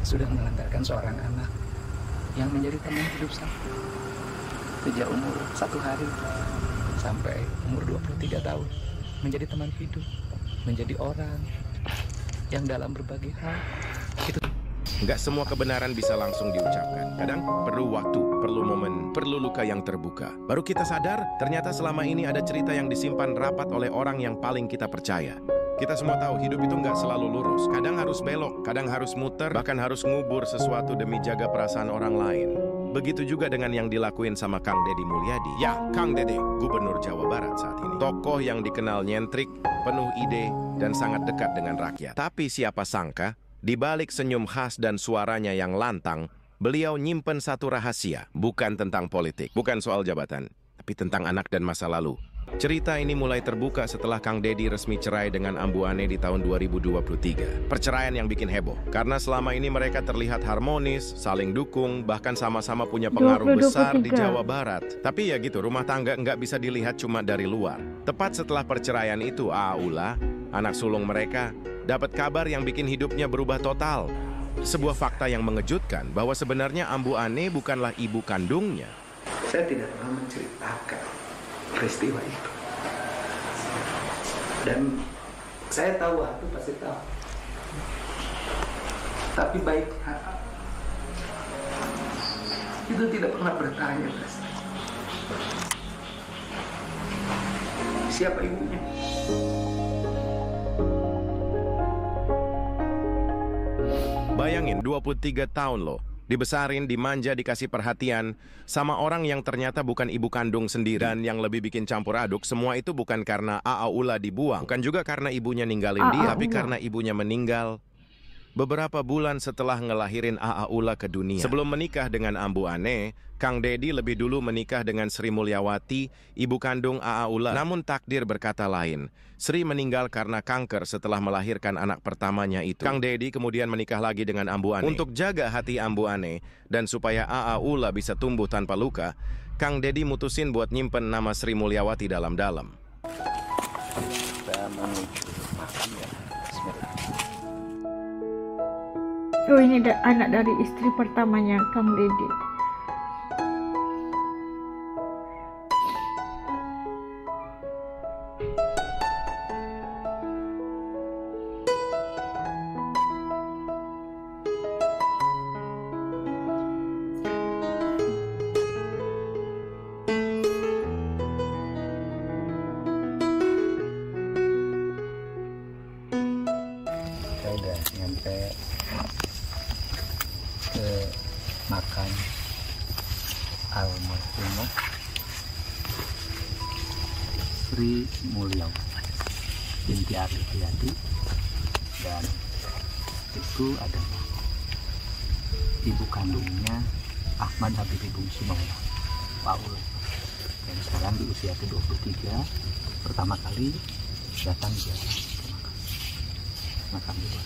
sudah melantarkan seorang anak yang menjadi teman hidup saya sejak umur 1 hari sampai umur 23 tahun, menjadi teman hidup, menjadi orang yang dalam berbagai hal itu. Nggak semua kebenaran bisa langsung diucapkan. Kadang perlu waktu, perlu momen, perlu luka yang terbuka. Baru kita sadar, ternyata selama ini ada cerita yang disimpan rapat oleh orang yang paling kita percaya. Kita semua tahu hidup itu nggak selalu lurus. Kadang harus belok, kadang harus muter, bahkan harus ngubur sesuatu demi jaga perasaan orang lain. Begitu juga dengan yang dilakuin sama Kang Deddy Mulyadi. Ya, Kang Deddy, Gubernur Jawa Barat saat ini. Tokoh yang dikenal nyentrik, penuh ide, dan sangat dekat dengan rakyat. Tapi siapa sangka, di balik senyum khas dan suaranya yang lantang, beliau nyimpen satu rahasia. Bukan tentang politik, bukan soal jabatan, tapi tentang anak dan masa lalu. Cerita ini mulai terbuka setelah Kang Deddy resmi cerai dengan Ambu Ane di tahun 2023. Perceraian yang bikin heboh, karena selama ini mereka terlihat harmonis, saling dukung, bahkan sama-sama punya pengaruh besar di Jawa Barat. Tapi ya gitu, rumah tangga nggak bisa dilihat cuma dari luar. Tepat setelah perceraian itu, Aula, anak sulung mereka, dapat kabar yang bikin hidupnya berubah total. Sebuah fakta yang mengejutkan bahwa sebenarnya Ambu Ane bukanlah ibu kandungnya. Saya tidak pernah menceritakan peristiwa itu. Dan saya tahu, aku pasti tahu. Tapi baik itu tidak pernah bertanya, Mas. Siapa ibunya? Bayangin, 23 tahun loh. Dibesarin, dimanja, dikasih perhatian sama orang yang ternyata bukan ibu kandung sendiri. Dan yang lebih bikin campur aduk, semua itu bukan karena Aaula dibuang. Bukan juga karena ibunya ninggalin dia, tapi karena ibunya meninggal beberapa bulan setelah ngelahirin Aaula ke dunia. Sebelum menikah dengan Ambu Ane, Kang Deddy lebih dulu menikah dengan Sri Mulyawati, ibu kandung Aaula. Namun takdir berkata lain. Sri meninggal karena kanker setelah melahirkan anak pertamanya itu. Kang Deddy kemudian menikah lagi dengan Ambu Ane. Untuk jaga hati Ambu Ane dan supaya Aaula bisa tumbuh tanpa luka, Kang Deddy mutusin buat nyimpen nama Sri Mulyawati dalam-dalam. Kita menuju makan ya. Oh, ini anak dari istri pertamanya Kang Deddy. Saya udah nyampe ke makan almarhumah Sri Mulyawati binti Arifiyati, dan itu adalah ibu kandungnya Ahmad Habibie Bungsu Maulana, Paul. Dan sekarang di usia ke-23 pertama kali datang ke makam ibu.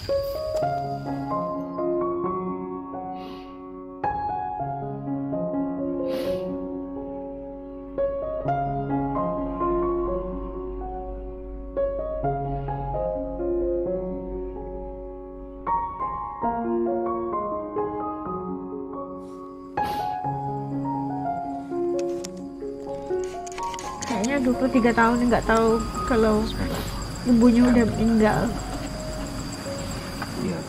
Kayaknya 23 tahun nggak tahu kalau ibunya udah meninggal. Iya.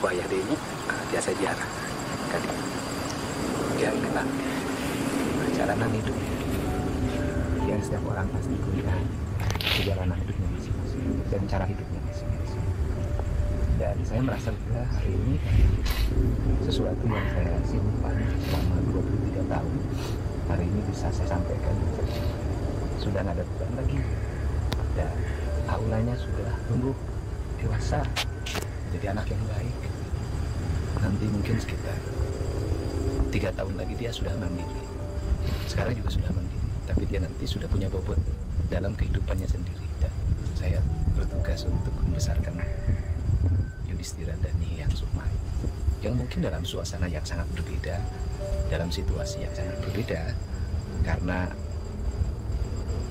aku ayah dia dia saya jarang kali dia kenal perjalanan hidup yang setiap orang pasti punya perjalanan hidupnya masing-masing dan cara hidupnya masing-masing. Dan saya merasa juga hari ini sesuatu yang saya simpan selama 23 tahun hari ini bisa saya sampaikan. Sudah nggak ada beban lagi dan aulanya sudah tumbuh dewasa jadi anak yang baik. Nanti mungkin sekitar 3 tahun lagi dia sudah mandiri. Sekarang juga sudah mandiri, tapi dia nanti sudah punya bobot dalam kehidupannya sendiri. Dan saya bertugas untuk membesarkan Yudhistira dan Yang Sukma yang mungkin dalam suasana yang sangat berbeda, dalam situasi yang sangat berbeda, karena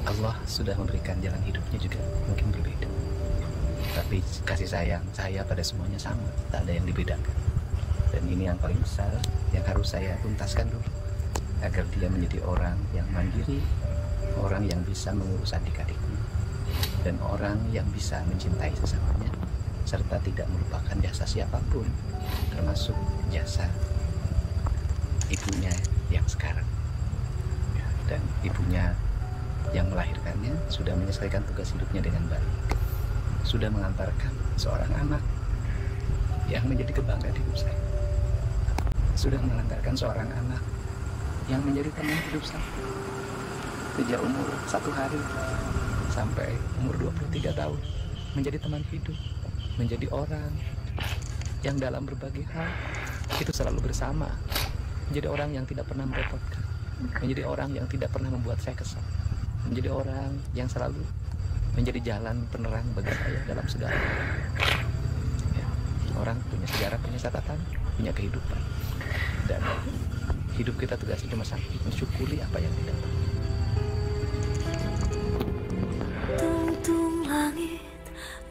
Allah sudah memberikan jalan hidupnya juga mungkin berbeda. Tapi kasih sayang saya pada semuanya sama, tak ada yang dibedakan. Dan ini yang paling besar yang harus saya tuntaskan dulu, agar dia menjadi orang yang mandiri, orang yang bisa mengurus adik-adiknya, dan orang yang bisa mencintai sesamanya, serta tidak melupakan jasa siapapun, termasuk jasa ibunya yang sekarang. Dan ibunya yang melahirkannya sudah menyelesaikan tugas hidupnya dengan baik, sudah mengantarkan seorang anak yang menjadi kebanggaan hidup saya, sudah mengantarkan seorang anak yang menjadi teman hidup saya sejak umur 1 hari sampai umur 23 tahun, menjadi teman hidup, menjadi orang yang dalam berbagai hal itu selalu bersama, menjadi orang yang tidak pernah merepotkan, menjadi orang yang tidak pernah membuat saya kesal, menjadi orang yang selalu menjadi jalan penerang bagi saya dalam segala hal. Ya, orang punya sejarah, punya catatan, punya kehidupan, dan hidup kita tugasnya cuma mensyukuri apa yang didapat. Tungtung langit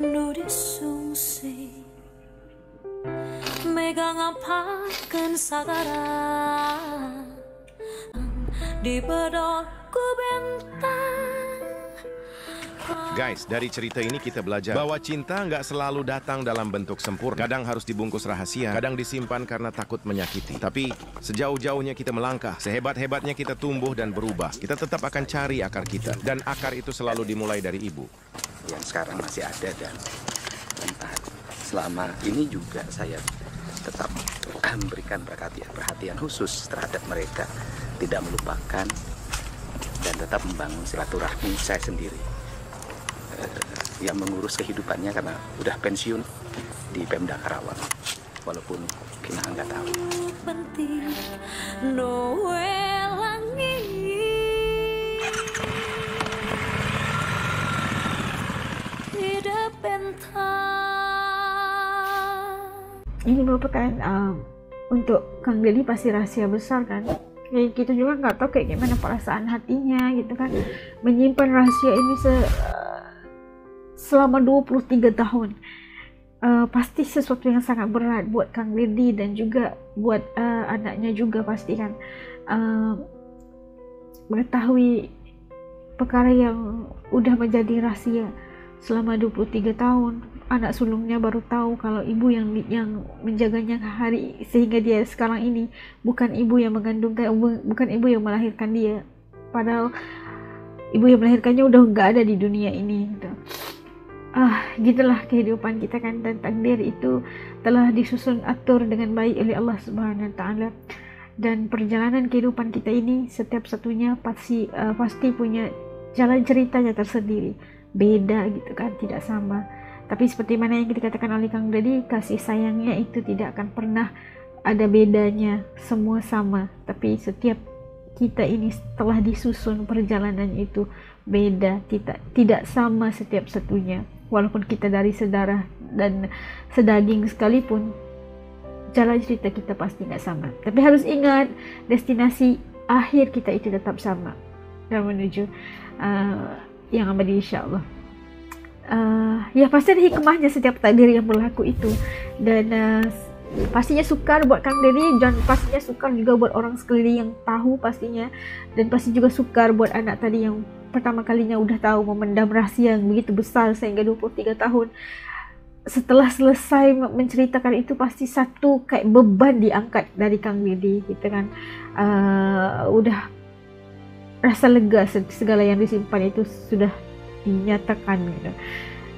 nu disungsing megang apakan sagara di bedolku bentang. Guys, dari cerita ini kita belajar bahwa cinta nggak selalu datang dalam bentuk sempurna. Kadang harus dibungkus rahasia, kadang disimpan karena takut menyakiti. Tapi sejauh-jauhnya kita melangkah, sehebat-hebatnya kita tumbuh dan berubah, kita tetap akan cari akar kita. Dan akar itu selalu dimulai dari ibu. Yang sekarang masih ada dan entah selama ini juga saya tetap memberikan perhatian khusus terhadap mereka, tidak melupakan dan tetap membangun silaturahmi saya sendiri yang mengurus kehidupannya karena udah pensiun di Pemda Karawang, walaupun kita nggak tahu. Penting noe langit tidak bentang. Ini merupakan untuk Kang Deddy pasti rahasia besar kan. Kayak kita juga nggak tahu kayak gimana perasaan hatinya gitu kan, menyimpan rahasia ini selama 23 tahun. Pasti sesuatu yang sangat berat buat Kang Deddy dan juga buat anaknya juga pasti kan, mengetahui perkara yang udah menjadi rahasia selama 23 tahun. Anak sulungnya baru tahu kalau ibu yang menjaganya hari sehingga dia sekarang ini bukan ibu yang mengandungkan, bukan ibu yang melahirkan dia, padahal ibu yang melahirkannya udah nggak ada di dunia ini gitu. Gitulah kehidupan kita kan, dan takdir itu telah disusun atur dengan baik oleh Allah Subhanahu wa taala. Dan perjalanan kehidupan kita ini setiap satunya pasti punya jalan ceritanya tersendiri, beda gitu kan, tidak sama. Tapi seperti mana yang dikatakan oleh Kang Deddy, kasih sayangnya itu tidak akan pernah ada bedanya, semua sama. Tapi setiap kita ini telah disusun perjalanannya itu beda, tidak sama setiap satunya. Walaupun kita dari sedarah dan sedaging sekalipun, jalan cerita kita pasti nggak sama. Tapi harus ingat, destinasi akhir kita itu tetap sama dan menuju yang abadi insyaAllah. Ya pasti ada hikmahnya setiap takdir yang berlaku itu. Dan pastinya sukar buat Kang Deddy, dan pastinya sukar juga buat orang sekeliling yang tahu pastinya. Dan pasti juga sukar buat anak tadi yang pertama kalinya udah tahu memendam rahasia yang begitu besar sehingga 23 tahun. setelah selesai menceritakan itu, pasti satu kayak beban diangkat dari Kang Didi gitu kan. Udah rasa lega, segala yang disimpan itu sudah dinyatakan gitu.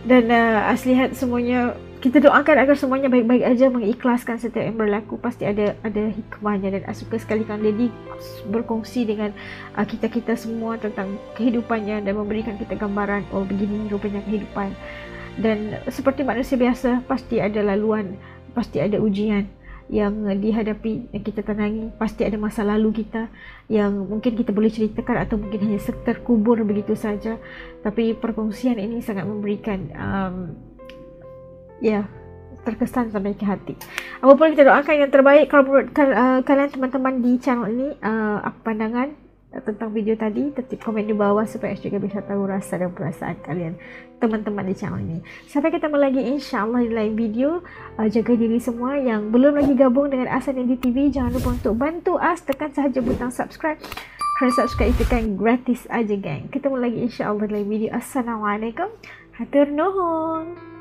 Dan aslihat semuanya kita doakan agar semuanya baik-baik aja, mengikhlaskan setiap yang berlaku. Pasti ada hikmahnya. Dan suka sekali Kang Didi berkongsi dengan kita semua tentang kehidupannya dan memberikan kita gambaran, oh begini rupanya kehidupan. Dan seperti manusia biasa, pasti ada laluan, pasti ada ujian yang dihadapi, yang kita tenangi. Pasti ada masa lalu kita yang mungkin kita boleh ceritakan atau mungkin hanya terkubur begitu saja. Tapi perkongsian ini sangat memberikan terkesan sampai ke hati. Apapun kita doakan yang terbaik. Kalau menurut kalian teman-teman di channel ini, apa pandangan tentang video tadi, tertip komen di bawah supaya saya juga bisa tahu rasa dan perasaan kalian teman-teman di channel ini. Sampai ketemu lagi insyaAllah di lain video. Jaga diri semua. Yang belum lagi gabung dengan Asanidy TV, jangan lupa untuk bantu As, tekan sahaja butang subscribe. Kerana subscribe itu kan gratis aja, geng. Ketemu lagi insyaAllah di lain video. Assalamualaikum, hatur nuhun.